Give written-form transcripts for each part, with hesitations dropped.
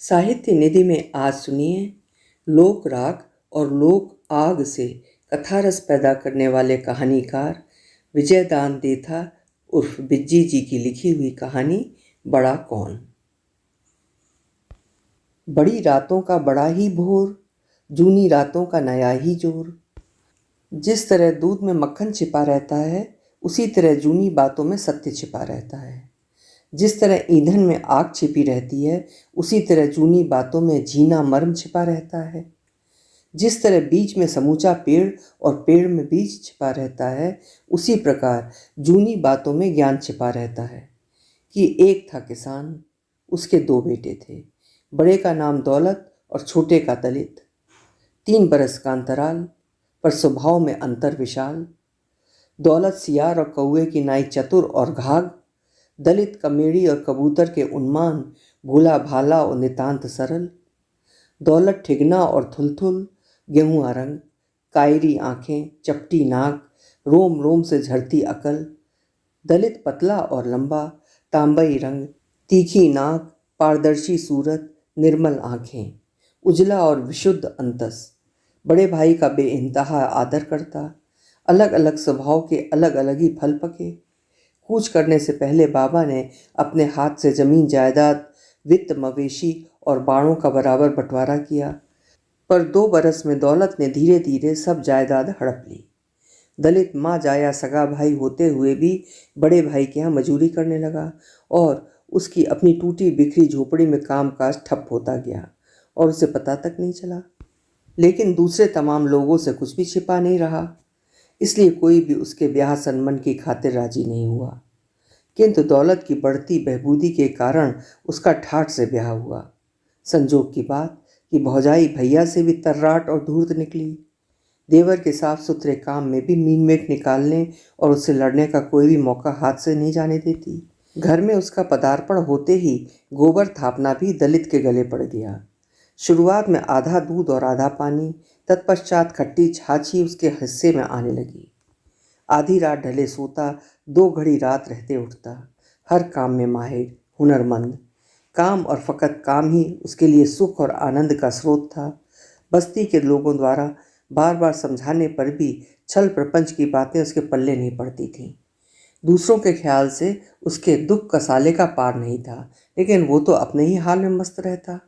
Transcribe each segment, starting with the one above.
साहित्य निधि में आज सुनिए लोक राग और लोक आग से कथा रस पैदा करने वाले कहानीकार विजयदान देथा उर्फ बिज्जी जी की लिखी हुई कहानी बड़ा कौन। बड़ी रातों का बड़ा ही भोर, जूनी रातों का नया ही जोर। जिस तरह दूध में मक्खन छिपा रहता है, उसी तरह जूनी बातों में सत्य छिपा रहता है। जिस तरह ईंधन में आग छिपी रहती है, उसी तरह जूनी बातों में जीना मर्म छिपा रहता है। जिस तरह बीज में समूचा पेड़ और पेड़ में बीज छिपा रहता है, उसी प्रकार जूनी बातों में ज्ञान छिपा रहता है। कि एक था किसान, उसके 2 बेटे थे। बड़े का नाम दौलत और छोटे का दलित। 3 बरस का अंतराल, पर स्वभाव में अंतर विशाल। दौलत सियार और कौवे की नाई चतुर और घाघ, दलित कमेड़ी और कबूतर के उन्मान, भोला भाला और नितांत सरल। दौलत ठिगना और थुलथुल, गेहुआ रंग, कायरी आंखें, चपटी नाक, रोम रोम से झरती अकल। दलित पतला और लंबा, तांबई रंग, तीखी नाक, पारदर्शी सूरत, निर्मल आंखें, उजला और विशुद्ध अंतस। बड़े भाई का बेइंतहा आदर करता। अलग अलग स्वभाव के अलग अलग ही फल पके। कूच करने से पहले बाबा ने अपने हाथ से जमीन जायदाद, वित्त, मवेशी और बाड़ों का बराबर बंटवारा किया, पर 2 बरस में दौलत ने धीरे धीरे सब जायदाद हड़प ली। दलित माँ जाया सगा भाई होते हुए भी बड़े भाई के यहाँ मजूरी करने लगा और उसकी अपनी टूटी बिखरी झोपड़ी में कामकाज ठप होता गया और उसे पता तक नहीं चला। लेकिन दूसरे तमाम लोगों से कुछ भी छिपा नहीं रहा, इसलिए कोई भी उसके ब्याह सन्मन की खातिर राजी नहीं हुआ। किंतु दौलत की बढ़ती बहबूदी के कारण उसका ठाठ से ब्याह हुआ। संजोग की बात कि भौजाई भैया से भी तर्राट और धूर्त निकली। देवर के साफ सुथरे काम में भी मीन मेट निकालने और उससे लड़ने का कोई भी मौका हाथ से नहीं जाने देती। घर में उसका पदार्पण होते ही गोबर थापना भी दलित के गले पड़ गया। शुरुआत में आधा दूध और आधा पानी, तत्पश्चात खट्टी छाछ ही उसके हिस्से में आने लगी। आधी रात ढले सोता, 2 घड़ी रात रहते उठता। हर काम में माहिर, हुनरमंद। काम और फकत काम ही उसके लिए सुख और आनंद का स्रोत था। बस्ती के लोगों द्वारा बार बार समझाने पर भी छल प्रपंच की बातें उसके पल्ले नहीं पड़ती थीं। दूसरों के ख्याल से उसके दुख का साले का पार नहीं था, लेकिन वो तो अपने ही हाल में मस्त रहता।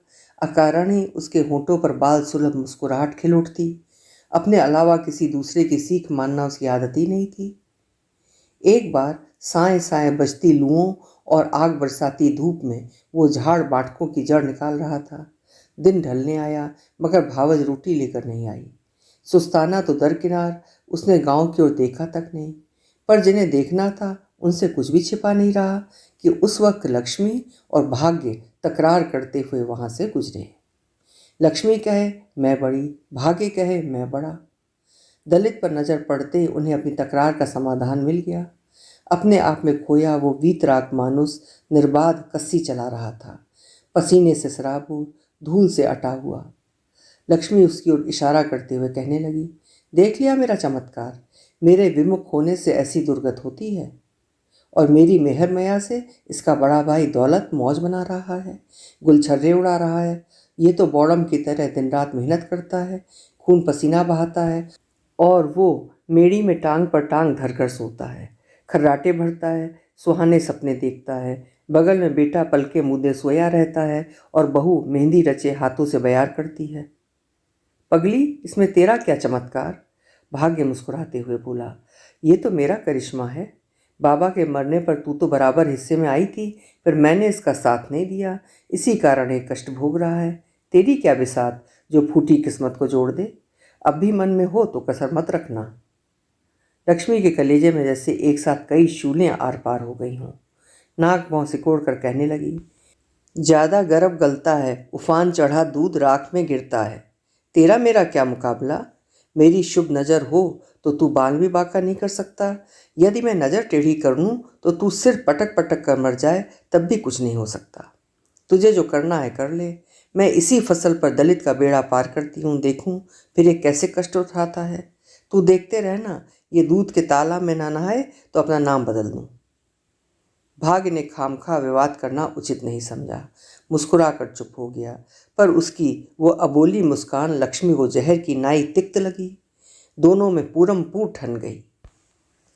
अकारण ही उसके होठों पर बाल सुलभ मुस्कुराहट खिल उठती। अपने अलावा किसी दूसरे की सीख मानना उसकी आदत ही नहीं थी। एक बार साए साए बजती लुओं और आग बरसाती धूप में वो झाड़ बाटकों की जड़ निकाल रहा था। दिन ढलने आया, मगर भावज रोटी लेकर नहीं आई। सुस्ताना तो दरकिनार, उसने गांव की ओर देखा तक नहीं। पर जिन्हें देखना था उनसे कुछ भी छिपा नहीं रहा कि उस वक्त लक्ष्मी और भाग्य तकरार करते हुए वहां से गुजरे। लक्ष्मी कहे मैं बड़ी, भाग्य कहे मैं बड़ा। दलित पर नजर पड़ते ही उन्हें अपनी तकरार का समाधान मिल गया। अपने आप में खोया वो वीतराग मानुस निर्बाध कस्सी चला रहा था, पसीने से सराबूर, धूल से अटा हुआ। लक्ष्मी उसकी ओर इशारा करते हुए कहने लगी, देख लिया मेरा चमत्कार, मेरे विमुख होने से ऐसी दुर्गत होती है। और मेरी मेहर मैया से इसका बड़ा भाई दौलत मौज बना रहा है, गुलछर्रे उड़ा रहा है। ये तो बौड़म की तरह दिन रात मेहनत करता है, खून पसीना बहाता है, और वो मेड़ी में टांग पर टांग धरकर सोता है, खर्राटे भरता है, सुहाने सपने देखता है। बगल में बेटा पलके मुद्दे सोया रहता है और बहू मेहंदी रचे हाथों से बयार करती है। पगली, इसमें तेरा क्या चमत्कार? भाग्य मुस्कुराते हुए बोला, ये तो मेरा करिश्मा है। बाबा के मरने पर तू तो बराबर हिस्से में आई थी, फिर मैंने इसका साथ नहीं दिया, इसी कारण एक कष्ट भोग रहा है। तेरी क्या बिसात जो फूटी किस्मत को जोड़ दे। अब भी मन में हो तो कसर मत रखना। लक्ष्मी के कलेजे में जैसे एक साथ कई शूलें आर पार हो गई हों। नाक भौं सिकोड़ कर कहने लगी, ज़्यादा गर्भ गलता है, उफान चढ़ा दूध राख में गिरता है। तेरा मेरा क्या मुकाबला। मेरी शुभ नज़र हो तो तू बाल भी बांका नहीं कर सकता। यदि मैं नज़र टेढ़ी कर लूँ तो तू सिर पटक पटक कर मर जाए, तब भी कुछ नहीं हो सकता। तुझे जो करना है कर ले। मैं इसी फसल पर दलित का बेड़ा पार करती हूँ, देखूँ फिर ये कैसे कष्ट उठाता है। तू देखते रहना, ये दूध के तालाब में ना नहाए तो अपना नाम बदल दूँ। भाग्य ने खामखा विवाद करना उचित नहीं समझा। मुस्कुरा कर चुप हो गया, पर उसकी वो अबोली मुस्कान लक्ष्मी को जहर की नाई तिक्त लगी। दोनों में पूरम पूर ठन गई।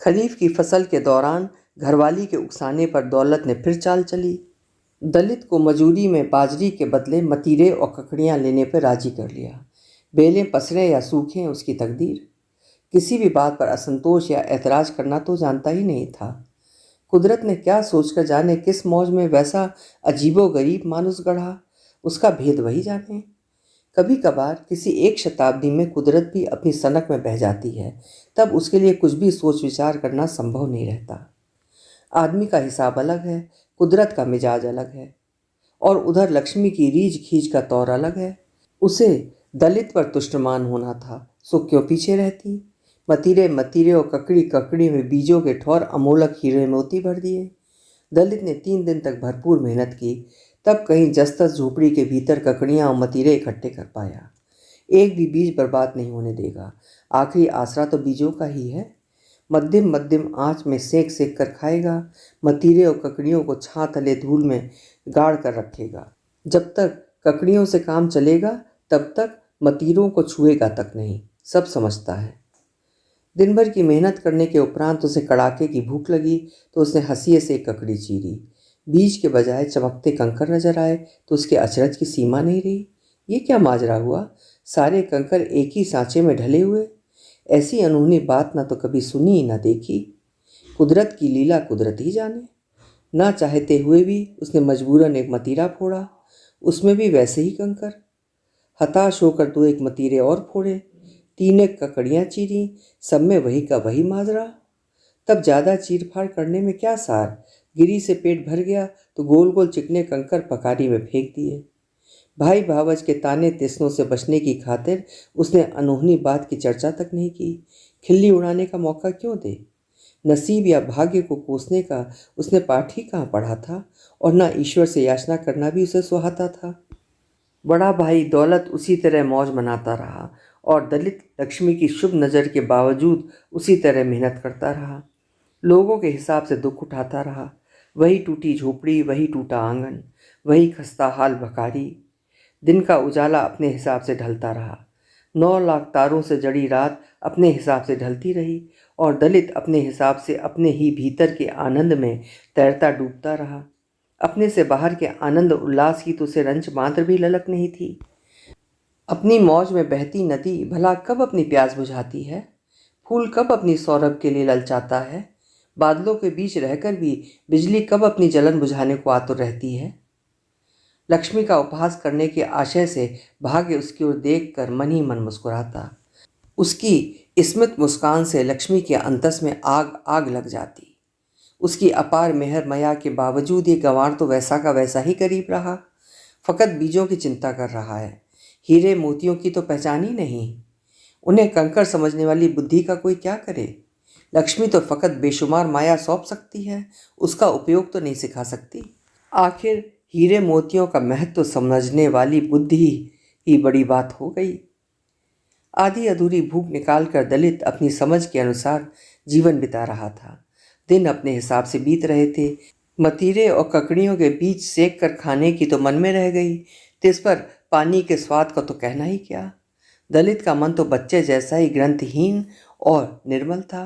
खरीफ की फसल के दौरान घरवाली के उकसाने पर दौलत ने फिर चाल चली। दलित को मजूरी में बाजरी के बदले मतीरे और ककड़ियाँ लेने पर राजी कर लिया। बेलें पसरें या सूखें उसकी तकदीर। किसी भी बात पर असंतोष या ऐतराज करना तो जानता ही नहीं था। कुदरत ने क्या सोचकर जाने किस मौज में वैसा अजीबो गरीब मानुस गढ़ा, उसका भेद वही जाने। कभी कभार किसी एक शताब्दी में कुदरत भी अपनी सनक में बह जाती है, तब उसके लिए कुछ भी सोच विचार करना संभव नहीं रहता। आदमी का हिसाब अलग है, कुदरत का मिजाज अलग है, और उधर लक्ष्मी की रीझ खींच का तौर अलग है। उसे दलित पर तुष्टमान होना था, सो क्यों पीछे रहती। मतीरे मतीरे और ककड़ी ककड़ी में बीजों के ठौर अमोलक हीरे मोती भर दिए। दलित ने 3 दिन तक भरपूर मेहनत की, तब कहीं जस्तस झोपड़ी के भीतर ककड़ियाँ और मतीरे इकट्ठे कर पाया। एक भी बीज बर्बाद नहीं होने देगा, आखिरी आसरा तो बीजों का ही है। मध्यम मध्यम आंच में सेक सेक कर खाएगा, मतीरे और ककड़ियों को छां तले धूल में गाड़ कर रखेगा। जब तक ककड़ियों से काम चलेगा तब तक मतीरों को छुएगा तक नहीं, सब समझता है। दिन भर की मेहनत करने के उपरांत उसे कड़ाके की भूख लगी तो उसने हंसिए से एक ककड़ी चीरी। बीज के बजाय चमकते कंकर नजर आए तो उसके अचरज की सीमा नहीं रही। ये क्या माजरा हुआ, सारे कंकर एक ही सांचे में ढले हुए। ऐसी अनूठी बात ना तो कभी सुनी ना देखी। कुदरत की लीला कुदरत ही जाने। ना चाहते हुए भी उसने मजबूरन एक मतीरा फोड़ा, उसमें भी वैसे ही कंकर। हताश होकर 2 एक मतीरे और फोड़े, 3 एक ककड़ियाँ चीरी, सब में वही का वही माजरा। तब ज़्यादा चीर फाड़ करने में क्या सार, गिरी से पेट भर गया तो गोल गोल चिकने कंकर पकारी में फेंक दिए। भाई भावज के ताने तिस्नों से बचने की खातिर उसने अनहोनी बात की चर्चा तक नहीं की। खिल्ली उड़ाने का मौका क्यों दे। नसीब या भाग्य को कोसने का उसने पाठ ही कहाँ पढ़ा था, और ना ईश्वर से याचना करना भी उसे सुहाता था। बड़ा भाई दौलत उसी तरह मौज मनाता रहा, और दलित लक्ष्मी की शुभ नज़र के बावजूद उसी तरह मेहनत करता रहा। लोगों के हिसाब से दुख उठाता रहा। वही टूटी झोपड़ी, वही टूटा आंगन, वही खस्ता हाल भकारी। दिन का उजाला अपने हिसाब से ढलता रहा। 9 लाख तारों से जड़ी रात अपने हिसाब से ढलती रही, और दलित अपने हिसाब से अपने ही भीतर के आनंद में तैरता डूबता रहा। अपने से बाहर के आनंद उल्लास की तो उसे रंच मात्र भी ललक नहीं थी। अपनी मौज में बहती नदी भला कब अपनी प्यास बुझाती है। फूल कब अपनी सौरभ के लिए ललचाता है। बादलों के बीच रहकर भी बिजली कब अपनी जलन बुझाने को आतुर रहती है। लक्ष्मी का उपहास करने के आशय से भाग्य उसकी ओर देख कर मन ही मन मुस्कुराता। उसकी स्मित मुस्कान से लक्ष्मी के अंतस में आग आग लग जाती। उसकी अपार मेहर मया के बावजूद ये गंवार तो वैसा का वैसा ही करीब रहा, फकत बीजों की चिंता कर रहा है। हीरे मोतियों की तो पहचान ही नहीं। उन्हें कंकर समझने वाली बुद्धि का कोई क्या करे। लक्ष्मी तो फकत बेशुमार माया सौंप सकती है, उसका उपयोग तो नहीं सिखा सकती। आखिर हीरे मोतियों का महत्व समझने वाली बुद्धि ही बड़ी बात हो गई। आधी अधूरी भूख निकालकर दलित अपनी समझ के अनुसार जीवन बिता रहा था। दिन अपने हिसाब से बीत रहे थे। मतीरे और ककड़ियों के बीच सेक कर खाने की तो मन में रह गई, तिस पर पानी के स्वाद का तो कहना ही क्या। दलित का मन तो बच्चे जैसा ही ग्रंथहीन और निर्मल था।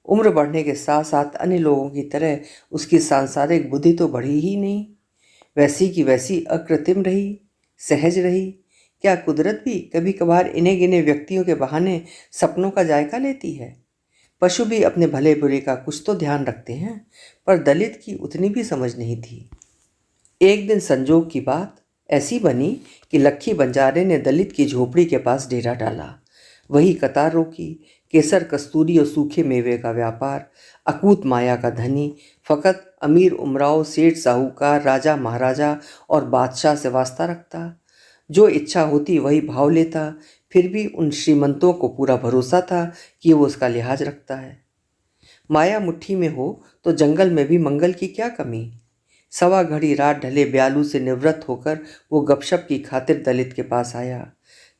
उम्र बढ़ने के साथ साथ अन्य लोगों की तरह उसकी सांसारिक बुद्धि तो बढ़ी ही नहीं, वैसी की वैसी अकृत्रिम रही, सहज रही। क्या कुदरत भी कभी कभार इन्हें गिने व्यक्तियों के बहाने सपनों का जायका लेती है। पशु भी अपने भले बुरे का कुछ तो ध्यान रखते हैं, पर दलित की उतनी भी समझ नहीं थी। एक दिन संजोग की बात ऐसी बनी कि लक्खी बंजारे ने दलित की झोपड़ी के पास डेरा डाला। वही कतार रोकी, केसर कस्तूरी और सूखे मेवे का व्यापार, अकूत माया का धनी, फकत अमीर उमराव, सेठ साहूकार, राजा महाराजा और बादशाह से वास्ता रखता। जो इच्छा होती वही भाव लेता। फिर भी उन श्रीमंतों को पूरा भरोसा था कि वो उसका लिहाज रखता है। माया मुट्ठी में हो तो जंगल में भी मंगल की क्या कमी। सवा घड़ी रात ढले ब्यालू से निवृत्त होकर वो गपशप की खातिर दलित के पास आया।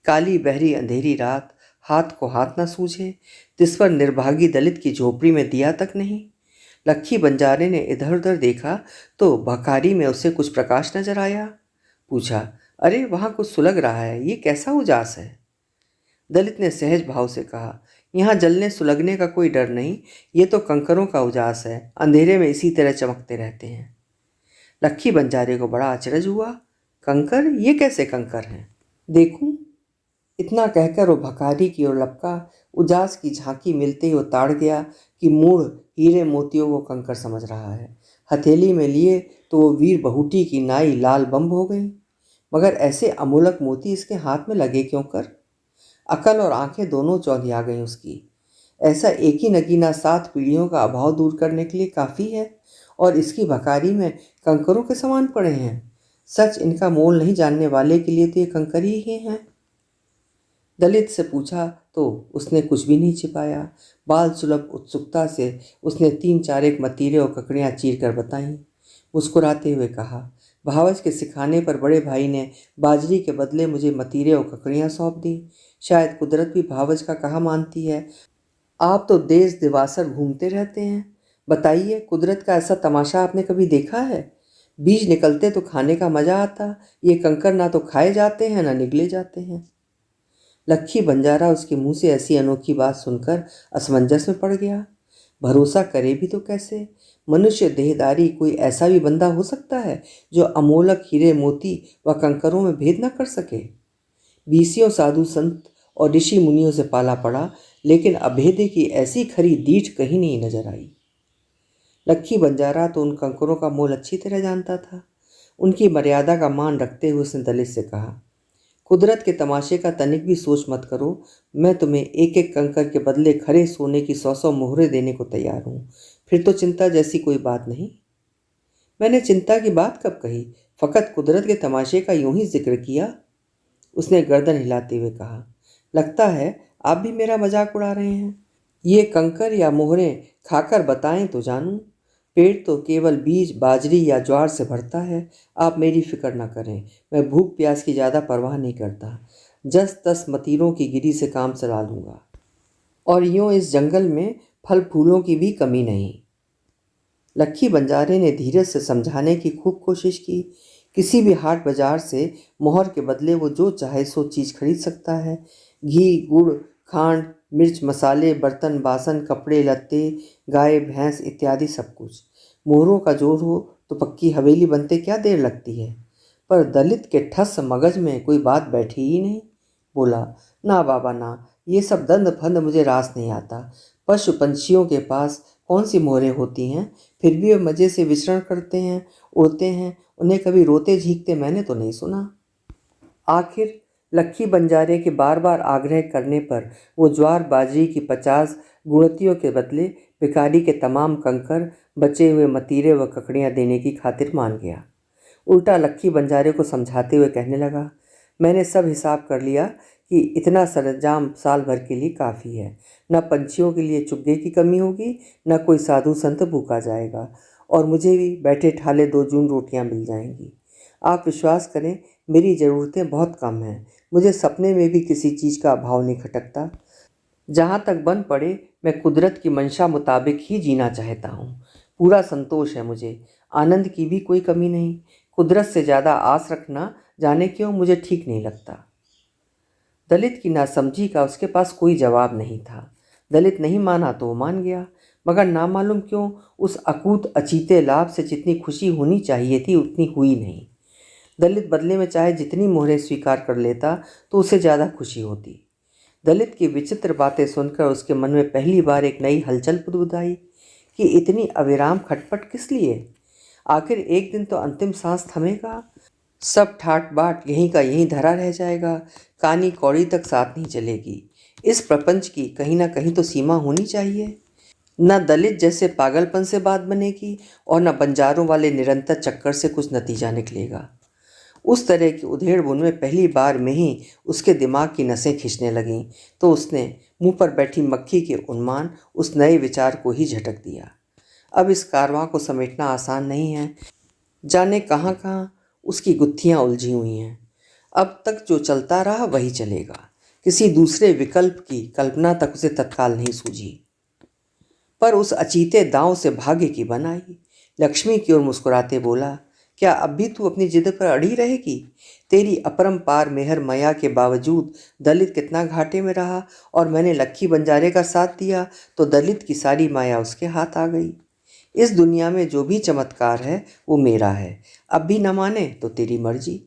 काली बहरी अंधेरी रात, हाथ को हाथ न सूझे, जिस पर निर्भागी दलित की झोपड़ी में दिया तक नहीं। लक्खी बंजारे ने इधर उधर देखा तो भकारी में उसे कुछ प्रकाश नजर आया। पूछा, अरे वहाँ कुछ सुलग रहा है, ये कैसा उजास है? दलित ने सहज भाव से कहा, यहाँ जलने सुलगने का कोई डर नहीं, ये तो कंकरों का उजास है, अंधेरे में इसी तरह चमकते रहते हैं। लक्की बंजारे को बड़ा अचरज हुआ। कंकर? ये कैसे कंकर हैं? देखूं? इतना कहकर वो भकारी की ओर लपका। उजास की झांकी मिलते ही वो ताड़ गया कि मूढ़ हीरे मोतियों को कंकर समझ रहा है। हथेली में लिए तो वो वीर बहुटी की नाई लाल बम्ब हो गई। मगर ऐसे अमोलक मोती इसके हाथ में लगे क्यों कर? अकल और आंखें दोनों चौंधिया गईं उसकी। ऐसा एक ही नगीना 7 पीढ़ियों का अभाव दूर करने के लिए काफ़ी है, और इसकी भकारी में कंकरों के समान पड़े हैं। सच इनका मोल नहीं जानने वाले के लिए तो ये कंकर ही हैं। दलित से पूछा तो उसने कुछ भी नहीं छिपाया। बाल सुलभ उत्सुकता से उसने 3-4 एक मतीरे और ककड़ियाँ चीर कर बताईं। मुस्कुराते हुए कहा, भावच के सिखाने पर बड़े भाई ने बाजरी के बदले मुझे मतीरे और ककड़ियाँ सौंप दी। शायद कुदरत भी भावच का कहा मानती है। आप तो देश दिवासर घूमते रहते हैं, बताइए कुदरत का ऐसा तमाशा आपने कभी देखा है? बीज निकलते तो खाने का मजा आता, ये कंकर ना तो खाए जाते हैं ना निगले जाते हैं। लक्की बंजारा उसके मुंह से ऐसी अनोखी बात सुनकर असमंजस में पड़ गया। भरोसा करे भी तो कैसे? मनुष्य देहदारी कोई ऐसा भी बंदा हो सकता है जो अमोलक हीरे मोती व कंकरों में भेद न कर सके? बीसियों साधु संत और ऋषि मुनियों से पाला पड़ा, लेकिन अभेदे की ऐसी खरी दीठ कहीं नहीं नजर आई। लक्की बंजारा तो उन कंकरों का मोल अच्छी तरह जानता था। उनकी मर्यादा का मान रखते हुए उसने दलित से कहा, कुदरत के तमाशे का तनिक भी सोच मत करो। मैं तुम्हें एक एक कंकर के बदले खरे सोने की 100-100 मोहरें देने को तैयार हूँ। फिर तो चिंता जैसी कोई बात नहीं। मैंने चिंता की बात कब कही? फकत कुदरत के तमाशे का यूं ही जिक्र किया। उसने गर्दन हिलाते हुए कहा, लगता है आप भी मेरा मजाक उड़ा रहे हैं। ये कंकर या मोहरें खाकर बताएं तो जानूं। पेट तो केवल बीज बाजरी या ज्वार से भरता है। आप मेरी फिक्र न करें, मैं भूख प्यास की ज़्यादा परवाह नहीं करता। जस तस मतीरों की गिरी से काम चला लूँगा। और यूँ इस जंगल में फल फूलों की भी कमी नहीं। लक्की बंजारे ने धीरज से समझाने की खूब कोशिश की। किसी भी हाट बाजार से मोहर के बदले वो जो चाहे सो चीज़ खरीद सकता है। घी, गुड़, खांड, मिर्च, मसाले, बर्तन बासन, कपड़े लत्ते, गाय भैंस इत्यादि सब कुछ। मोहरों का जोर हो तो पक्की हवेली बनते क्या देर लगती है? पर दलित के ठस मगज में कोई बात बैठी ही नहीं। बोला, ना बाबा ना, ये सब दंद फंद मुझे रास नहीं आता। पशु पंछियों के पास कौन सी मोहरें होती हैं? फिर भी वे मज़े से विचरण करते हैं, उड़ते हैं। उन्हें कभी रोते झींकते मैंने तो नहीं सुना। आखिर लक्की बंजारे के बार बार आग्रह करने पर वो ज्वार बाजरी की 50 गुणतियों के बदले भिखारी के तमाम कंकर, बचे हुए मतीरे व ककड़ियाँ देने की खातिर मान गया। उल्टा लक्की बंजारे को समझाते हुए कहने लगा, मैंने सब हिसाब कर लिया कि इतना सरंजाम साल भर के लिए काफ़ी है। न पंछियों के लिए चुग्गे की कमी होगी, न कोई साधु संत भूखा जाएगा, और मुझे भी बैठे ठाले 2 जून रोटियां मिल जाएंगी। आप विश्वास करें, मेरी ज़रूरतें बहुत कम हैं। मुझे सपने में भी किसी चीज़ का अभाव नहीं खटकता। जहाँ तक बन पड़े मैं कुदरत की मंशा मुताबिक ही जीना चाहता हूँ। पूरा संतोष है मुझे, आनंद की भी कोई कमी नहीं। कुदरत से ज़्यादा आस रखना जाने क्यों मुझे ठीक नहीं लगता। दलित की नासमझी का उसके पास कोई जवाब नहीं था। दलित नहीं माना तो वो मान गया, मगर नामालूम क्यों उस अकूत अचीते लाभ से जितनी खुशी होनी चाहिए थी उतनी हुई नहीं। दलित बदले में चाहे जितनी मोहरें स्वीकार कर लेता तो उसे ज़्यादा खुशी होती। दलित की विचित्र बातें सुनकर उसके मन में पहली बार एक नई हलचल बुदबुद आई कि इतनी अविराम खटपट किस लिए? आखिर एक दिन तो अंतिम सांस थमेगा। सब ठाट बाट यहीं का यहीं धरा रह जाएगा। कानी कौड़ी तक साथ नहीं चलेगी। इस प्रपंच की कहीं ना कहीं तो सीमा होनी चाहिए। न दलित जैसे पागलपन से बात बनेगी और न बंजारों वाले निरंतर चक्कर से कुछ नतीजा निकलेगा। उस तरह की उधेड़ बुन में पहली बार में ही उसके दिमाग की नसें खींचने लगीं, तो उसने मुंह पर बैठी मक्खी के उन्माद उस नए विचार को ही झटक दिया। अब इस कारवां को समेटना आसान नहीं है। जाने कहाँ कहाँ उसकी गुत्थियाँ उलझी हुई हैं। अब तक जो चलता रहा वही चलेगा। किसी दूसरे विकल्प की कल्पना तक उसे तत्काल नहीं सूझी। पर उस अचीते दांव से भाग्य की बन आई। लक्ष्मी की ओर मुस्कुराते बोला, क्या अब भी तू अपनी जिद पर अड़ी रहेगी? तेरी अपरंपार मेहर माया के बावजूद दलित कितना घाटे में रहा, और मैंने लक्की बंजारे का साथ दिया तो दलित की सारी माया उसके हाथ आ गई। इस दुनिया में जो भी चमत्कार है वो मेरा है। अब भी न माने तो तेरी मर्जी।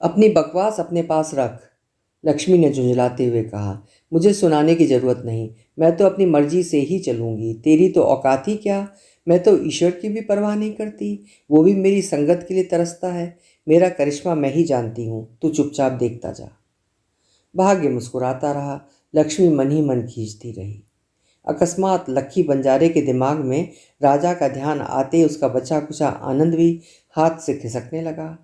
अपनी बकवास अपने पास रख, लक्ष्मी ने झुंझलाते हुए कहा। मुझे सुनाने की जरूरत नहीं, मैं तो अपनी मर्जी से ही चलूंगी। तेरी तो औकात ही क्या, मैं तो ईश्वर की भी परवाह नहीं करती, वो भी मेरी संगत के लिए तरसता है। मेरा करिश्मा मैं ही जानती हूँ, तू चुपचाप देखता जा। भाग्य मुस्कुराता रहा, लक्ष्मी मन ही मन खींचती रही। अकस्मात लक्की बंजारे के दिमाग में राजा का ध्यान आते उसका बचा कुचा आनंद भी हाथ से खिसकने लगा।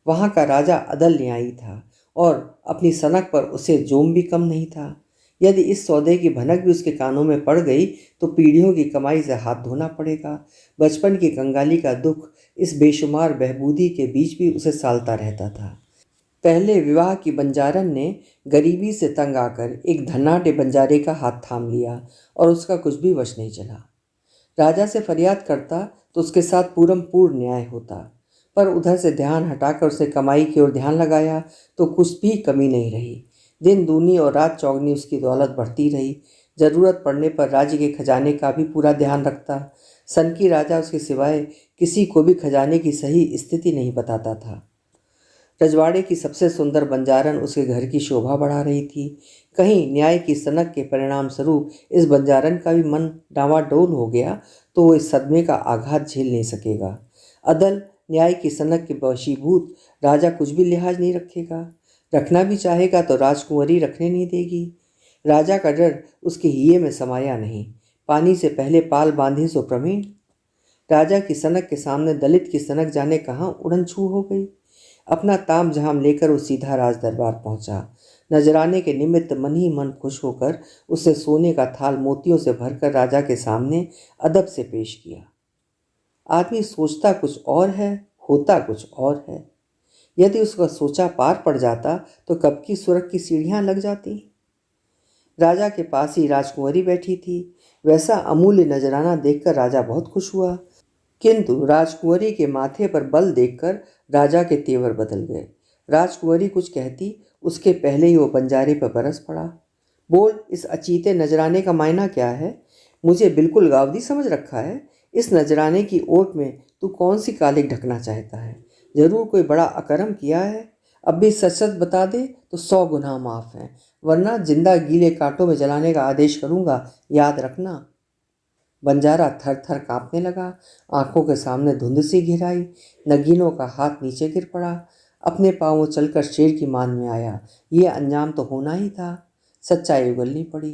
वहाँ का राजा अदल न्यायी था और अपनी सनक पर उसे जोम भी कम नहीं था। यदि इस सौदे की भनक भी उसके कानों में पड़ गई तो पीढ़ियों की कमाई से हाथ धोना पड़ेगा। बचपन की कंगाली का दुख इस बेशुमार बहबूदी के बीच भी उसे सालता रहता था। पहले विवाह की बंजारन ने गरीबी से तंग आकर एक धनाढ्य बंजारे का हाथ थाम लिया और उसका कुछ भी वश नहीं चला। राजा से फरियाद करता तो उसके साथ पूर्ण न्याय होता, पर उधर से ध्यान हटाकर उसे कमाई की ओर ध्यान लगाया तो कुछ भी कमी नहीं रही। दिन दूनी और रात चौगनी उसकी दौलत बढ़ती रही। जरूरत पड़ने पर राज्य के खजाने का भी पूरा ध्यान रखता। सनकी राजा उसके सिवाय किसी को भी खजाने की सही स्थिति नहीं बताता था। रजवाड़े की सबसे सुंदर बंजारन उसके घर की शोभा बढ़ा रही थी। कहीं न्याय की सनक के परिणाम स्वरूप इस बंजारन का भी मन डावाडोल हो गया तो वो इस सदमे का आघात झेल नहीं सकेगा। अदल न्याय की सनक के वशीभूत राजा कुछ भी लिहाज नहीं रखेगा। रखना भी चाहेगा तो राजकुंवरी रखने नहीं देगी। राजा का डर उसके हिये में समाया नहीं। पानी से पहले पाल बांधे सो प्रवीण। राजा की सनक के सामने दलित की सनक जाने कहाँ उड़न छू हो गई। अपना ताम झाम लेकर वो सीधा राज दरबार पहुंचा। नजराने के निमित्त मन ही मन खुश होकर उसने सोने का थाल मोतियों से भरकर राजा के सामने अदब से पेश किया। आदमी सोचता कुछ और है, होता कुछ और है। यदि उसका सोचा पार पड़ जाता तो कब की स्वर्ग की सीढ़ियां लग जाती। राजा के पास ही राजकुंवरी बैठी थी। वैसा अमूल्य नजराना देखकर राजा बहुत खुश हुआ, किंतु राजकुंवरी के माथे पर बल देखकर राजा के तेवर बदल गए। राजकुंवरी कुछ कहती उसके पहले ही वो बंजारे पर बरस पड़ा। बोल, इस अचीते नजराने का मायना क्या है? मुझे बिल्कुल गावदी समझ रखा है। इस नजराने की ओट में तू कौन सी कालिक ढकना चाहता है? जरूर कोई बड़ा अकर्म किया है। अब भी सच सच बता दे तो 100 गुनाह माफ हैं, वरना जिंदा गीले कांटों में जलाने का आदेश करूंगा, याद रखना। बंजारा थर थर कांपने लगा। आंखों के सामने धुंध सी घिराई। नगीनों का हाथ नीचे गिर पड़ा। अपने पांवों चलकर शेर की मान में आया। ये अंजाम तो होना ही था। सच्चाई उगलनी पड़ी।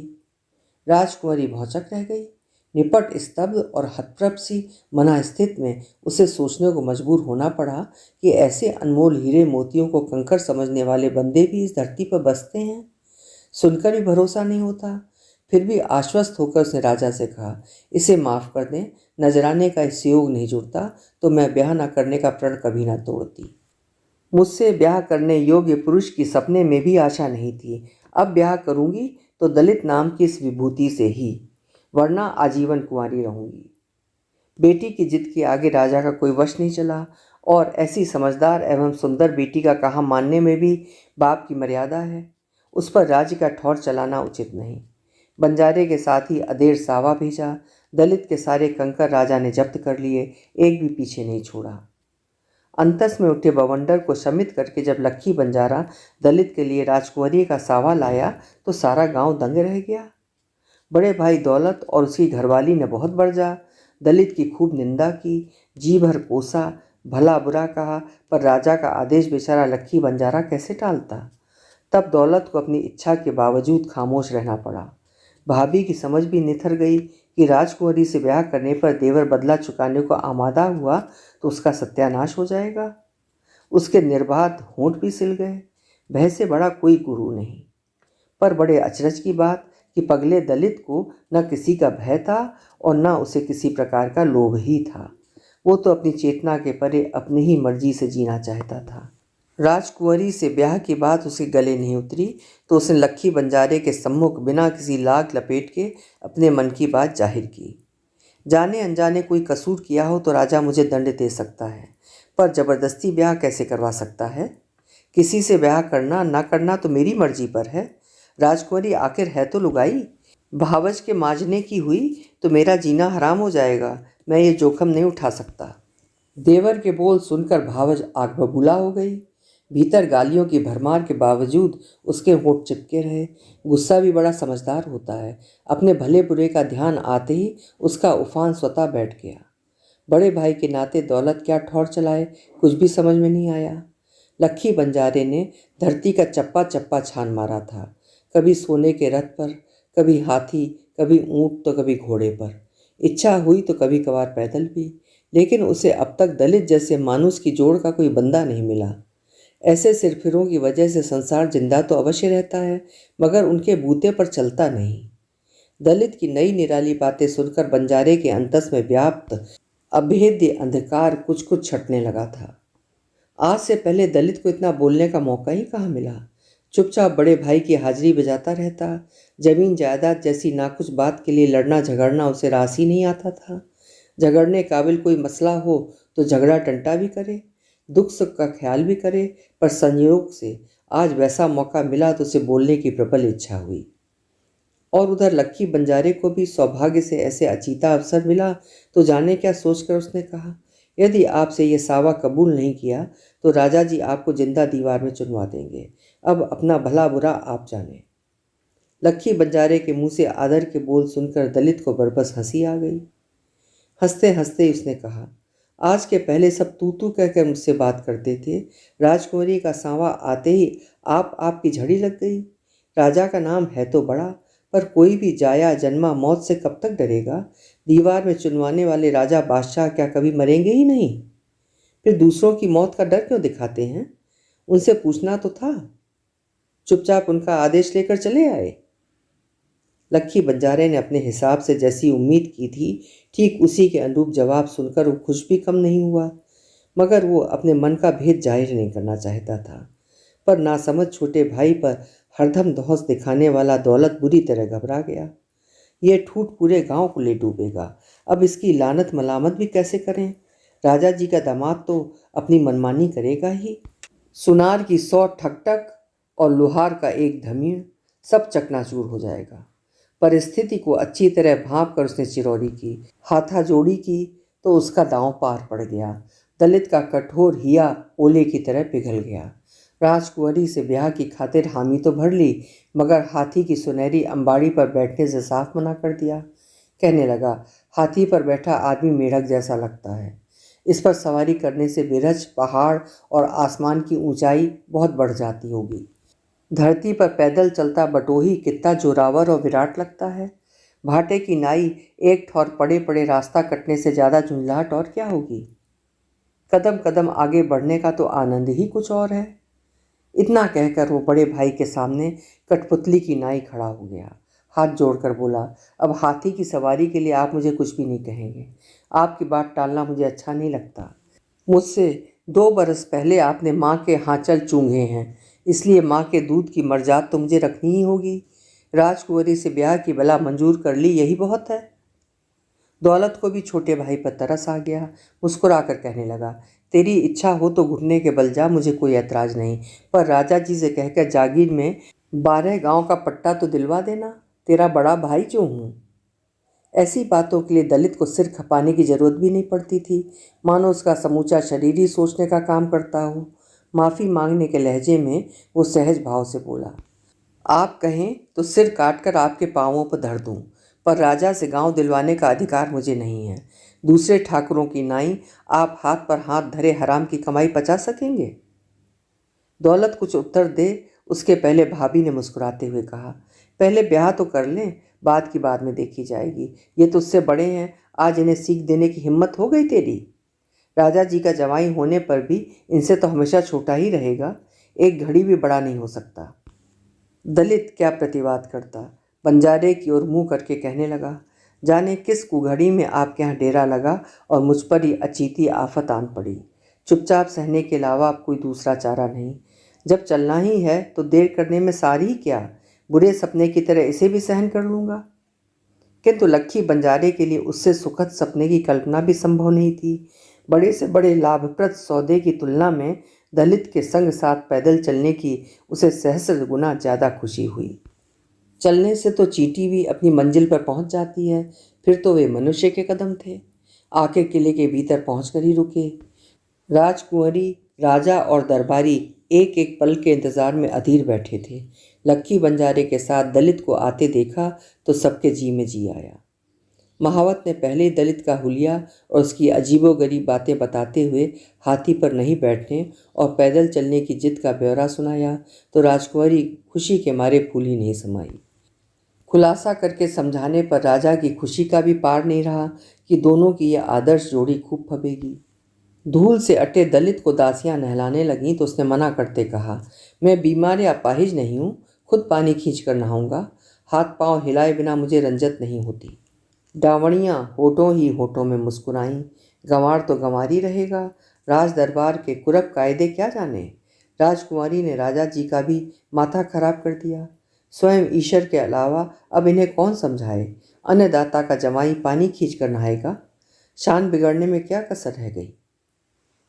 राजकुंवरी भौचक रह गई। निपट स्तब्ध और हतप्रभ सी मना स्थित में उसे सोचने को मजबूर होना पड़ा कि ऐसे अनमोल हीरे मोतियों को कंकड़ समझने वाले बंदे भी इस धरती पर बसते हैं। सुनकर भी भरोसा नहीं होता। फिर भी आश्वस्त होकर उसने राजा से कहा, इसे माफ़ कर दें, नजराने का इससे योग नहीं जुड़ता तो मैं ब्याह न करने का प्रण कभी न तोड़ती। मुझसे ब्याह करने योग्य पुरुष की सपने में भी आशा नहीं थी। अब ब्याह करूंगी तो दलित नाम की इस विभूति से ही, वरना आजीवन कुंवारी रहूंगी। बेटी की जिद के आगे राजा का कोई वश नहीं चला, और ऐसी समझदार एवं सुंदर बेटी का कहा मानने में भी बाप की मर्यादा है। उस पर राज्य का ठौर चलाना उचित नहीं। बंजारे के साथ ही अदेर सावा भेजा। दलित के सारे कंकर राजा ने जब्त कर लिए, एक भी पीछे नहीं छोड़ा। अंतस में उठे बवंडर को शमित करके जब लक्की बंजारा दलित के लिए राजकुंवरी का सावा लाया तो सारा गांव दंग रह गया। बड़े भाई दौलत और उसकी घरवाली ने बहुत बरजा। दलित की खूब निंदा की, जी भर कोसा, भला बुरा कहा, पर राजा का आदेश बेचारा लक्की बंजारा कैसे टालता। तब दौलत को अपनी इच्छा के बावजूद खामोश रहना पड़ा। भाभी की समझ भी निथर गई कि राजकुंवरी से ब्याह करने पर देवर बदला चुकाने को आमादा हुआ तो उसका सत्यानाश हो जाएगा। उसके निर्बाध होंठ भी सिल गए। भय से बड़ा कोई गुरु नहीं। पर बड़े अचरज की बात कि पगले दलित को न किसी का भय था और न उसे किसी प्रकार का लोभ ही था। वो तो अपनी चेतना के परे अपनी ही मर्जी से जीना चाहता था। राजकुंवरी से ब्याह की बात उसके गले नहीं उतरी तो उसने लक्की बंजारे के सम्मुख बिना किसी लाग लपेट के अपने मन की बात जाहिर की। जाने अनजाने कोई कसूर किया हो तो राजा मुझे दंड दे सकता है, पर जबरदस्ती ब्याह कैसे करवा सकता है? किसी से ब्याह करना ना करना तो मेरी मर्जी पर है। राजकुंवरी आखिर है तो लुगाई। भावज के मांझने की हुई तो मेरा जीना हराम हो जाएगा। मैं ये जोखम नहीं उठा सकता। देवर के बोल सुनकर भावज आग बबूला हो गई। भीतर गालियों की भरमार के बावजूद उसके होंठ चिपके रहे। गुस्सा भी बड़ा समझदार होता है। अपने भले बुरे का ध्यान आते ही उसका उफान स्वतः बैठ गया। बड़े भाई के नाते दौलत क्या ठौर चलाए, कुछ भी समझ में नहीं आया। लक्की बंजारे ने धरती का चप्पा चप्पा छान मारा था। कभी सोने के रथ पर, कभी हाथी, कभी ऊंट तो कभी घोड़े पर। इच्छा हुई तो कभी कभार पैदल भी, लेकिन उसे अब तक दलित जैसे मानुस की जोड़ का कोई बंदा नहीं मिला। ऐसे सिरफिरों की वजह से संसार जिंदा तो अवश्य रहता है, मगर उनके बूते पर चलता नहीं। दलित की नई निराली बातें सुनकर बंजारे के अंतस में व्याप्त अभेद्य अंधकार कुछ कुछ छटने लगा था। आज से पहले दलित को इतना बोलने का मौका ही कहाँ मिला। चुपचाप बड़े भाई की हाजिरी बजाता रहता। जमीन जायदाद जैसी नाकुछ बात के लिए लड़ना झगड़ना उसे रास ही नहीं आता था। झगड़ने काबिल कोई मसला हो तो झगड़ा टंटा भी करे, दुख सुख का ख्याल भी करे, पर संयोग से आज वैसा मौका मिला तो उसे बोलने की प्रबल इच्छा हुई। और उधर लक्की बंजारे को भी सौभाग्य से ऐसे अचीता अवसर मिला तो जाने क्या सोचकर उसने कहा, यदि आपसे ये सावा कबूल नहीं किया तो राजा जी आपको जिंदा दीवार में चुनवा देंगे। अब अपना भला बुरा आप जाने। लक्की बंजारे के मुंह से आदर के बोल सुनकर दलित को बरबस हंसी आ गई। हंसते हंसते उसने कहा, आज के पहले सब तू तू कहकर मुझसे बात करते थे। राजकुंवरी का सांवा आते ही आपकी झड़ी लग गई। राजा का नाम है तो बड़ा, पर कोई भी जाया जन्मा मौत से कब तक डरेगा। दीवार में चुनवाने वाले राजा बादशाह क्या कभी मरेंगे ही नहीं? फिर दूसरों की मौत का डर क्यों दिखाते हैं? उनसे पूछना तो था। चुपचाप उनका आदेश लेकर चले आए। लक्की बंजारे ने अपने हिसाब से जैसी उम्मीद की थी ठीक उसी के अनुरूप जवाब सुनकर वो खुश भी कम नहीं हुआ, मगर वो अपने मन का भेद जाहिर नहीं करना चाहता था। पर नासमझ छोटे भाई पर हरदम धौंस दिखाने वाला दौलत बुरी तरह घबरा गया। ये ठूठ पूरे गांव को ले डूबेगा। अब इसकी लानत मलामत भी कैसे करें? राजा जी का दामाद तो अपनी मनमानी करेगा ही। सुनार की 100 ठकठक और लोहार का एक धमीड़, सब चकनाचूर हो जाएगा। परिस्थिति को अच्छी तरह भांप कर उसने चिरौरी की, हाथा जोड़ी की तो उसका दांव पार पड़ गया। दलित का कठोर हिया ओले की तरह पिघल गया। राजकुंवरी से ब्याह की खातिर हामी तो भर ली, मगर हाथी की सुनहरी अंबाड़ी पर बैठने से साफ मना कर दिया। कहने लगा, हाथी पर बैठा आदमी मेढक जैसा लगता है। इस पर सवारी करने से बिरछ, पहाड़ और आसमान की ऊंचाई बहुत बढ़ जाती होगी। धरती पर पैदल चलता बटोही कितना जोरावर और विराट लगता है। भाटे की नाई एक ठौर पड़े पड़े रास्ता कटने से ज़्यादा झुंझलाहट और क्या होगी। कदम कदम आगे बढ़ने का तो आनंद ही कुछ और है। इतना कहकर वो बड़े भाई के सामने कठपुतली की नाई खड़ा हो गया। हाथ जोड़कर बोला, अब हाथी की सवारी के लिए आप मुझे कुछ भी नहीं कहेंगे। आपकी बात टालना मुझे अच्छा नहीं लगता। मुझसे 2 बरस पहले आपने माँ के हांचल चूंघे हैं, इसलिए माँ के दूध की मर्जात तो मुझे रखनी ही होगी। राजकुंवरी से ब्याह की बला मंजूर कर ली, यही बहुत है। दौलत को भी छोटे भाई पर तरस आ गया। मुस्कुराकर कहने लगा, तेरी इच्छा हो तो घुटने के बल जा, मुझे कोई ऐतराज नहीं, पर राजा जी से कहकर जागीर में 12 गांव का पट्टा तो दिलवा देना। तेरा बड़ा भाई जो हूँ। ऐसी बातों के लिए दलित को सिर खपाने की जरूरत भी नहीं पड़ती थी, मानो उसका समूचा शरीर ही सोचने का काम करता हो। माफ़ी मांगने के लहजे में वो सहज भाव से बोला, आप कहें तो सिर काट कर आपके पाँवों पर धर दूं, पर राजा से गांव दिलवाने का अधिकार मुझे नहीं है। दूसरे ठाकुरों की नाई आप हाथ पर हाथ धरे हराम की कमाई पचा सकेंगे? दौलत कुछ उत्तर दे उसके पहले भाभी ने मुस्कुराते हुए कहा, पहले ब्याह तो कर लें, बात की बाद में देखी जाएगी। ये तुझसे बड़े हैं, आज इन्हें सीख देने की हिम्मत हो गई तेरी? राजा जी का जवाई होने पर भी इनसे तो हमेशा छोटा ही रहेगा, एक घड़ी भी बड़ा नहीं हो सकता। दलित क्या प्रतिवाद करता, बंजारे की ओर मुंह करके कहने लगा, जाने किस कुघड़ी में आपके यहाँ डेरा लगा और मुझ पर ही अचीती आफत आन पड़ी। चुपचाप सहने के अलावा अब कोई दूसरा चारा नहीं। जब चलना ही है तो देर करने में सारी ही क्या, बुरे सपने की तरह इसे भी सहन कर लूँगा। किंतु लक्की बंजारे के लिए उससे सुखद सपने की कल्पना भी संभव नहीं थी। बड़े से बड़े लाभप्रद सौदे की तुलना में दलित के संग साथ पैदल चलने की उसे सहस्र गुना ज़्यादा खुशी हुई। चलने से तो चींटी भी अपनी मंजिल पर पहुंच जाती है, फिर तो वे मनुष्य के कदम थे। आके किले के भीतर पहुंचकर ही रुके। राजकुंवरी, राजा और दरबारी एक एक पल के इंतजार में अधीर बैठे थे। लक्की बंजारे के साथ दलित को आते देखा तो सबके जी में जी आया। महावत ने पहले दलित का हुलिया और उसकी अजीबोगरीब बातें बताते हुए हाथी पर नहीं बैठने और पैदल चलने की जिद का ब्यौरा सुनाया तो राजकुंवरी खुशी के मारे फूली नहीं समाई। खुलासा करके समझाने पर राजा की खुशी का भी पार नहीं रहा कि दोनों की यह आदर्श जोड़ी खूब फबेगी। धूल से अटे दलित को दासियां नहलाने लगीं तो उसने मना करते कहा, मैं बीमार या अपाहिज नहीं हूँ, खुद पानी खींच कर नहाऊंगा। हाथ पांव हिलाए बिना मुझे रंजत नहीं होती। डावणियाँ होठों ही होठों में मुस्कुराईं। गंवार तो गंवार ही रहेगा, राज दरबार के कुरब कायदे क्या जाने। राजकुमारी ने राजा जी का भी माथा खराब कर दिया। स्वयं ईश्वर के अलावा अब इन्हें कौन समझाए। अन्नदाता का जमाई पानी खींच कर नहाएगा। शान बिगड़ने में क्या कसर रह गई।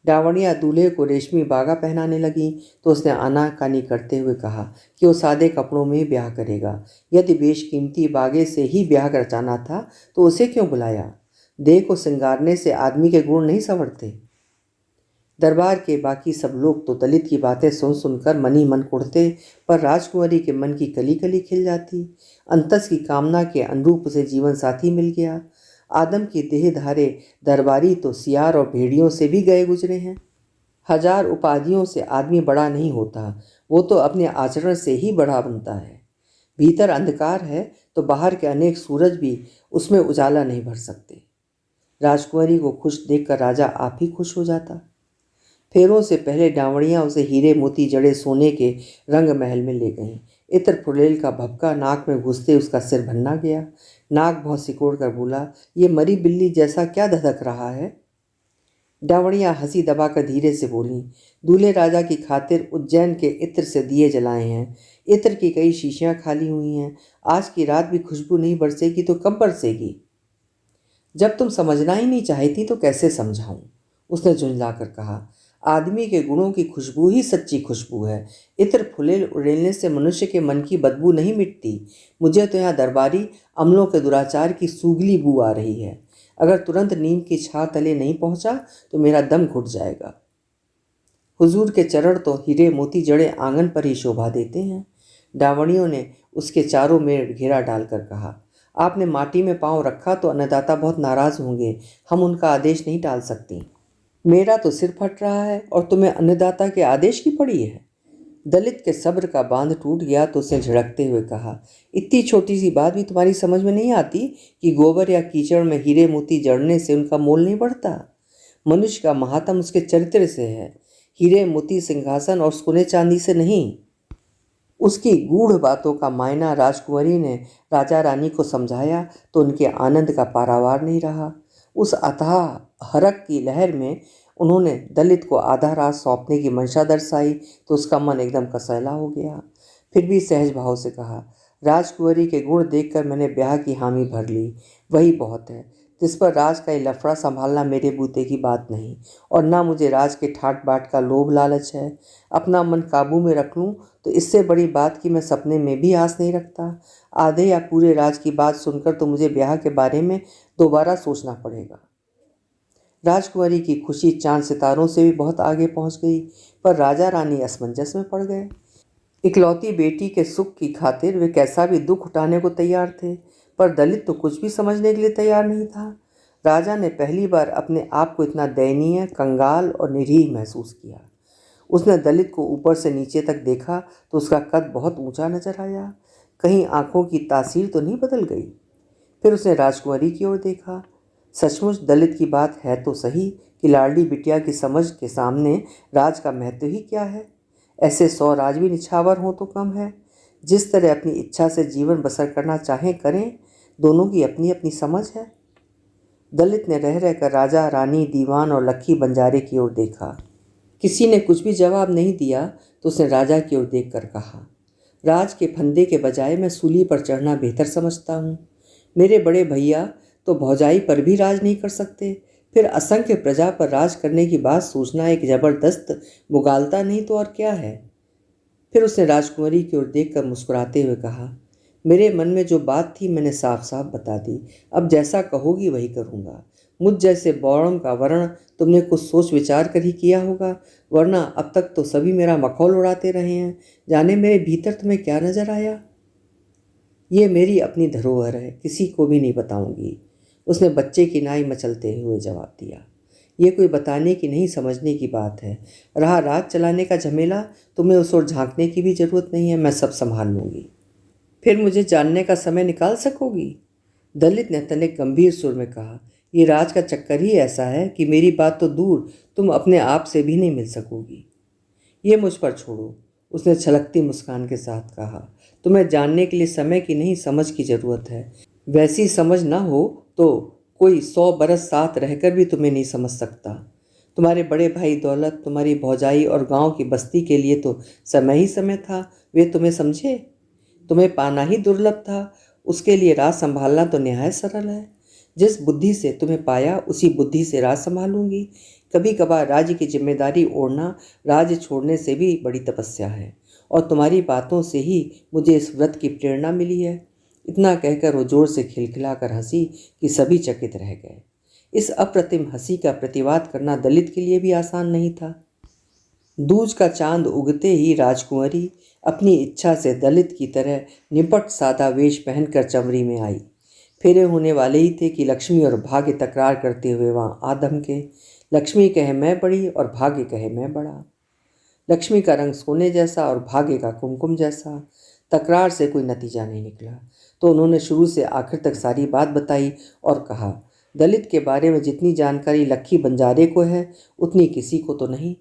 डावणिया दूल्हे को रेशमी बागा पहनाने लगी तो उसने आनाकानी करते हुए कहा कि वो सादे कपड़ों में ब्याह करेगा। यदि बेशकीमती बागे से ही ब्याह रचाना था तो उसे क्यों बुलाया। देह को श्रृंगारने से आदमी के गुण नहीं संवरते। दरबार के बाकी सब लोग तो दलित की बातें सुन सुनकर मन ही मन कुढ़ते, पर राजकुंवरी के मन की कली कली खिल जाती। अंतस की कामना के अनुरूप उसे जीवन साथी मिल गया। आदम की देहधारे दरबारी तो सियार और भेड़ियों से भी गए गुजरे हैं। हजार उपाधियों से आदमी बड़ा नहीं होता, वो तो अपने आचरण से ही बड़ा बनता है। भीतर अंधकार है तो बाहर के अनेक सूरज भी उसमें उजाला नहीं भर सकते। राजकुंवरी को खुश देखकर राजा आप ही खुश हो जाता। फेरों से पहले डावणियाँ उसे हीरे मोती जड़े सोने के रंग महल में ले गईं। इत्र फुलेल का भभका नाक में घुसते उसका सिर भन्ना गया। नाक भौं सिकोड़ कर बोला, ये मरी बिल्ली जैसा क्या धधक रहा है। डावणियाँ हंसी दबाकर धीरे से बोली, दूल्हे राजा की खातिर उज्जैन के इत्र से दिए जलाए हैं। इत्र की कई शीशियाँ खाली हुई हैं। आज की रात भी खुशबू नहीं बरसेगी तो कब बरसेगी। जब तुम समझना ही नहीं चाहती तो कैसे समझाऊं, उसने झुंझला कर कहा। आदमी के गुणों की खुशबू ही सच्ची खुशबू है। इत्र फुलेल उड़ेलने से मनुष्य के मन की बदबू नहीं मिटती। मुझे तो यहाँ दरबारी अमलों के दुराचार की सूगली बू आ रही है। अगर तुरंत नीम की छां तले नहीं पहुंचा तो मेरा दम घुट जाएगा। हुजूर के चरण तो हीरे मोती जड़े आंगन पर ही शोभा देते हैं। डावणियों ने उसके चारों में घेरा डालकर कहा, आपने माटी में पांव रखा तो अन्नदाता बहुत नाराज होंगे। हम उनका आदेश नहीं टाल सकती। मेरा तो सिर फट रहा है और तुम्हें अन्नदाता के आदेश की पड़ी है। दलित के सब्र का बांध टूट गया तो उसने झिड़कते हुए कहा, इतनी छोटी सी बात भी तुम्हारी समझ में नहीं आती कि गोबर या कीचड़ में हीरे मोती जड़ने से उनका मोल नहीं बढ़ता। मनुष्य का महात्म उसके चरित्र से है, हीरे मोती सिंहासन और सोने चांदी से नहीं। उसकी गूढ़ बातों का मायना राजकुंवरी ने राजा रानी को समझाया तो उनके आनंद का पारावार नहीं रहा। उस अथाह हरक की लहर में उन्होंने दलित को आधा रात सौंपने की मंशा दर्शाई तो उसका मन एकदम कसैला हो गया। फिर भी सहज भाव से कहा, राजकुंवरी के गुण देखकर मैंने ब्याह की हामी भर ली, वही बहुत है। जिस पर राज का ये लफड़ा संभालना मेरे बूते की बात नहीं, और ना मुझे राज के ठाट बाट का लोभ लालच है। अपना मन काबू में रख लूँ तो इससे बड़ी बात की मैं सपने में भी आस नहीं रखता। आधे या पूरे राज की बात सुनकर तो मुझे ब्याह के बारे में दोबारा सोचना पड़ेगा। राजकुमारी की खुशी चांद सितारों से भी बहुत आगे पहुंच गई, पर राजा रानी असमंजस में पड़ गए। इकलौती बेटी के सुख की खातिर वे कैसा भी दुख उठाने को तैयार थे, पर दलित तो कुछ भी समझने के लिए तैयार नहीं था। राजा ने पहली बार अपने आप को इतना दयनीय, कंगाल और निरीह महसूस किया। उसने दलित को ऊपर से नीचे तक देखा तो उसका कद बहुत ऊंचा नजर आया। कहीं आंखों की तासीर तो नहीं बदल गई। फिर उसने राजकुमारी की ओर देखा। सचमुच दलित की बात है तो सही कि लाडली बिटिया की समझ के सामने राज का महत्व ही क्या है। ऐसे 100 राज भी निछावर हो तो कम है। जिस तरह अपनी इच्छा से जीवन बसर करना चाहें करें, दोनों की अपनी अपनी समझ है। दलित ने रह रहकर राजा, रानी, दीवान और लक्की बंजारे की ओर देखा। किसी ने कुछ भी जवाब नहीं दिया तो उसने राजा की ओर देखकर कहा, राज के फंदे के बजाय मैं सूली पर चढ़ना बेहतर समझता हूँ। मेरे बड़े भैया तो भौजाई पर भी राज नहीं कर सकते, फिर असंख्य प्रजा पर राज करने की बात सोचना एक जबरदस्त मुगालता नहीं तो और क्या है। फिर उसने राजकुमारी की ओर देखकर मुस्कुराते हुए कहा, मेरे मन में जो बात थी मैंने साफ साफ बता दी। अब जैसा कहोगी वही करूँगा। मुझ जैसे बौड़म का वर्ण तुमने कुछ सोच विचार कर ही किया होगा, वरना अब तक तो सभी मेरा मखौल उड़ाते रहे हैं। जाने मेरे भीतर तुम्हें क्या नजर आया। ये मेरी अपनी धरोहर है, किसी को भी नहीं बताऊंगी, उसने बच्चे की नाई मचलते हुए जवाब दिया। ये कोई बताने की नहीं, समझने की बात है। रहा राज चलाने का झमेला, तुम्हें उस ओर झांकने की भी जरूरत नहीं है, मैं सब संभाल लूंगी। फिर मुझे जानने का समय निकाल सकोगी? दलित नेता ने गंभीर सुर में कहा, ये राज का चक्कर ही ऐसा है कि मेरी बात तो दूर, तुम अपने आप से भी नहीं मिल सकोगी। ये मुझ पर छोड़ो, उसने छलकती मुस्कान के साथ कहा। तुम्हें जानने के लिए समय की नहीं, समझ की जरूरत है। वैसी समझ ना हो तो कोई 100 बरस साथ रहकर भी तुम्हें नहीं समझ सकता। तुम्हारे बड़े भाई दौलत, तुम्हारी भौजाई और गांव की बस्ती के लिए तो समय ही समय था, वे तुम्हें समझे। तुम्हें पाना ही दुर्लभ था, उसके लिए राज संभालना तो निहायत सरल है। जिस बुद्धि से तुम्हें पाया उसी बुद्धि से राज संभालूंगी। कभी कभार राज्य की जिम्मेदारी ओढ़ना राज्य छोड़ने से भी बड़ी तपस्या है, और तुम्हारी बातों से ही मुझे इस व्रत की प्रेरणा मिली है। इतना कहकर वो जोर से खिलखिलाकर हंसी कि सभी चकित रह गए। इस अप्रतिम हंसी का प्रतिवाद करना दलित के लिए भी आसान नहीं था। दूज का चांद उगते ही राजकुंवरी अपनी इच्छा से दलित की तरह निपट सादा वेश पहनकर चमरी में आई। फेरे होने वाले ही थे कि लक्ष्मी और भाग्य तकरार करते हुए वहां आ धमके। लक्ष्मी कहे मैं बड़ी और भाग्य कहे मैं बड़ा। लक्ष्मी का रंग सोने जैसा और भाग्य का कुमकुम जैसा। तकरार से कोई नतीजा नहीं निकला, तो उन्होंने शुरू से आखिर तक सारी बात बताई और कहा, दलित के बारे में जितनी जानकारी लक्की बंजारे को है उतनी किसी को तो नहीं।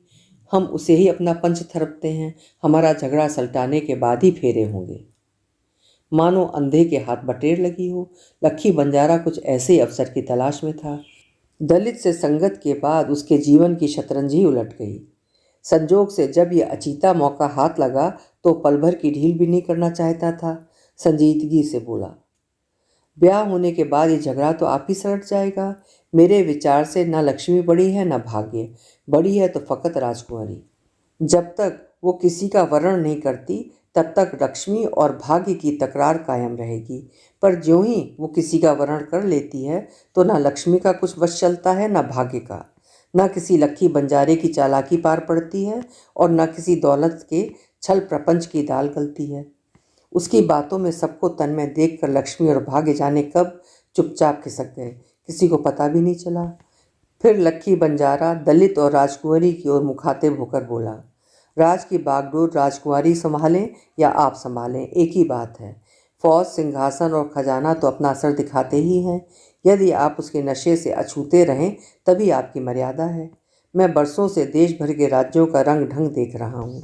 हम उसे ही अपना पंच थरपते हैं। हमारा झगड़ा सलटाने के बाद ही फेरे होंगे। मानो अंधे के हाथ बटेर लगी हो। लक्की बंजारा कुछ ऐसे ही अवसर की तलाश में था। दलित से संगत के बाद उसके जीवन की शतरंज ही उलट गई। संजोग से जब यह अचीता मौका हाथ लगा तो पल भर की ढील भी नहीं करना चाहता था। संजीदगी से बोला, ब्याह होने के बाद ये झगड़ा तो आप ही सलट जाएगा। मेरे विचार से ना लक्ष्मी बड़ी है ना भाग्य बड़ी है, तो फकत राजकुमारी। जब तक वो किसी का वर्ण नहीं करती तब तक लक्ष्मी और भाग्य की तकरार कायम रहेगी, पर ज्यों ही वो किसी का वर्ण कर लेती है तो ना लक्ष्मी का कुछ वश चलता है ना भाग्य का। ना किसी लक्की बंजारे की चालाकी पार पड़ती है और ना किसी दौलत के छल प्रपंच की दाल गलती है। उसकी बातों में सबको तन में देख कर लक्ष्मी और भाग्य जाने कब चुपचाप खिसक गए, किसी को पता भी नहीं चला। फिर लक्की बंजारा दलित और राजकुंवरी की ओर मुखातिब होकर बोला, राज की बागडोर राजकुमारी संभालें या आप संभालें, एक ही बात है। फौज, सिंहासन और खजाना तो अपना असर दिखाते ही हैं। यदि आप उसके नशे से अछूते रहें तभी आपकी मर्यादा है। मैं बरसों से देश भर के राज्यों का रंग ढंग देख रहा हूँ।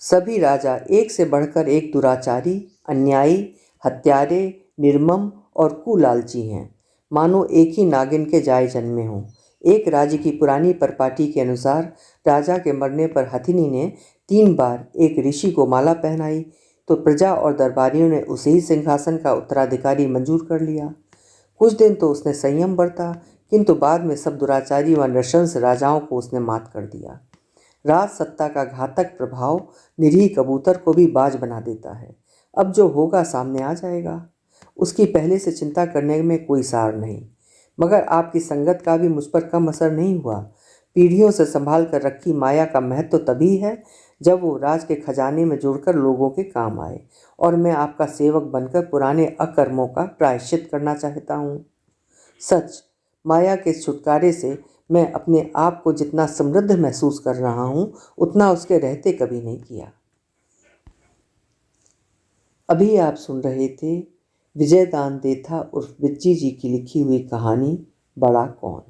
सभी राजा एक से बढ़कर एक दुराचारी, अन्यायी, हत्यारे, निर्मम और कुलालची हैं, मानो एक ही नागिन के जाए जन्मे हों। एक राज्य की पुरानी परपाटी के अनुसार राजा के मरने पर हथिनी ने 3 बार एक ऋषि को माला पहनाई, तो प्रजा और दरबारियों ने उसे ही सिंहासन का उत्तराधिकारी मंजूर कर लिया। कुछ दिन तो उसने संयम बरता, किंतु बाद में सब दुराचारी व नृशंस राजाओं को उसने मात कर दिया। राज सत्ता का घातक प्रभाव निरीह कबूतर को भी बाज बना देता है। अब जो होगा सामने आ जाएगा, उसकी पहले से चिंता करने में कोई सार नहीं। मगर आपकी संगत का भी मुझ पर कम असर नहीं हुआ। पीढ़ियों से संभाल कर रखी माया का महत्व तो तभी है जब वो राज के खजाने में जुड़कर लोगों के काम आए, और मैं आपका सेवक बनकर पुराने अकर्मों का प्रायश्चित करना चाहता हूँ। सच, माया के छुटकारे से मैं अपने आप को जितना समृद्ध महसूस कर रहा हूँ उतना उसके रहते कभी नहीं किया। अभी आप सुन रहे थे विजयदान देथा उर्फ बिज्जी जी की लिखी हुई कहानी बड़ा कौन।